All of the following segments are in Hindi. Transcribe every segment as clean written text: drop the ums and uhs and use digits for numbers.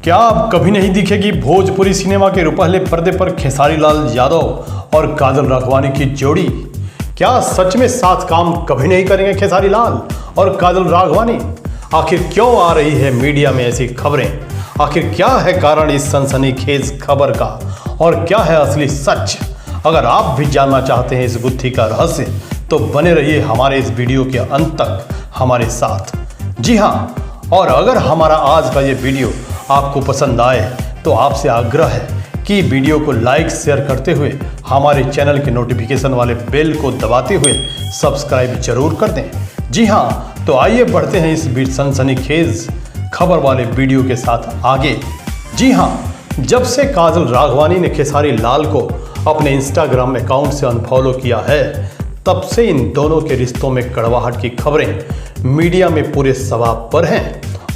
क्या अब कभी नहीं दिखेगी भोजपुरी सिनेमा के रुपहले पर्दे पर खेसारी लाल यादव और काजल राघवानी की जोड़ी? क्या सच में साथ काम कभी नहीं करेंगे खेसारी लाल और काजल राघवानी? आखिर क्यों आ रही है मीडिया में ऐसी खबरें? आखिर क्या है कारण इस सनसनीखेज खबर का और क्या है असली सच? अगर आप भी जानना चाहते हैं इस गुत्थी का रहस्य तो बने रहिए हमारे इस वीडियो के अंत तक हमारे साथ। जी हाँ, और अगर हमारा आज का ये वीडियो आपको पसंद आए तो आपसे आग्रह है कि वीडियो को लाइक शेयर करते हुए हमारे चैनल के नोटिफिकेशन वाले बेल को दबाते हुए सब्सक्राइब जरूर कर दें। जी हाँ, तो आइए बढ़ते हैं इस सनसनीखेज खबर वाले वीडियो के साथ आगे। जी हाँ, जब से काजल राघवानी ने खेसारी लाल को अपने इंस्टाग्राम अकाउंट से अनफॉलो किया है तब से इन दोनों के रिश्तों में कड़वाहट की खबरें मीडिया में पूरे सवाब पर हैं।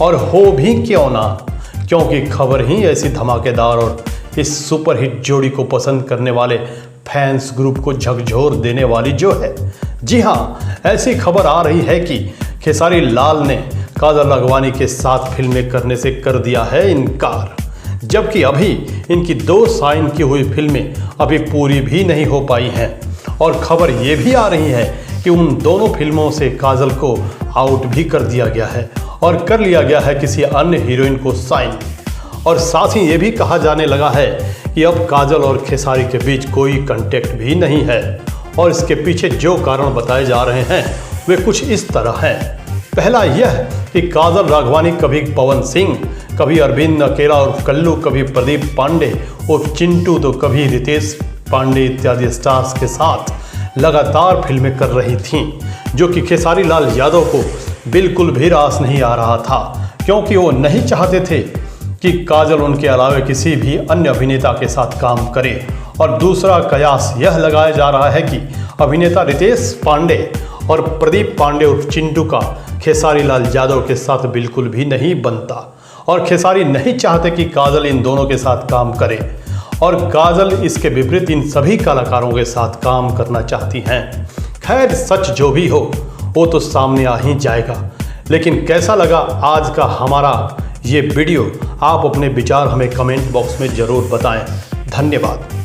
और हो भी क्यों ना, क्योंकि खबर ही ऐसी धमाकेदार और इस सुपरहिट जोड़ी को पसंद करने वाले फैंस ग्रुप को झकझोर देने वाली जो है। जी हाँ, ऐसी खबर आ रही है कि खेसारी लाल ने काजल राघवानी के साथ फिल्में करने से कर दिया है इनकार, जबकि अभी इनकी 2 साइन की हुई फिल्में अभी पूरी भी नहीं हो पाई हैं। और खबर ये भी आ रही है कि उन दोनों फिल्मों से काजल को आउट भी कर दिया गया है और कर लिया गया है किसी अन्य हीरोइन को साइन। और साथ ही ये भी कहा जाने लगा है कि अब काजल और खेसारी के बीच कोई कांटेक्ट भी नहीं है। और इसके पीछे जो कारण बताए जा रहे हैं वे कुछ इस तरह हैं। पहला यह कि काजल राघवानी कभी पवन सिंह, कभी अरविंद अकेला और कल्लू, कभी प्रदीप पांडे और चिंटू, तो कभी रितेश पांडे इत्यादि स्टार्स के साथ लगातार फिल्में कर रही थीं, जो कि खेसारी लाल यादव को बिल्कुल भी रास नहीं आ रहा था, क्योंकि वो नहीं चाहते थे कि काजल उनके अलावा किसी भी अन्य अभिनेता के साथ काम करे। और दूसरा कयास यह लगाया जा रहा है कि अभिनेता रितेश पांडे और प्रदीप पांडे और चिंटू का खेसारी लाल यादव के साथ बिल्कुल भी नहीं बनता और खेसारी नहीं चाहते कि काजल इन दोनों के साथ काम करे। और काजल इसके विपरीत इन सभी कलाकारों के साथ काम करना चाहती हैं। खैर, सच जो भी हो वो तो सामने आ ही जाएगा। लेकिन कैसा लगा आज का हमारा ये वीडियो, आप अपने विचार हमें कमेंट बॉक्स में ज़रूर बताएं। धन्यवाद।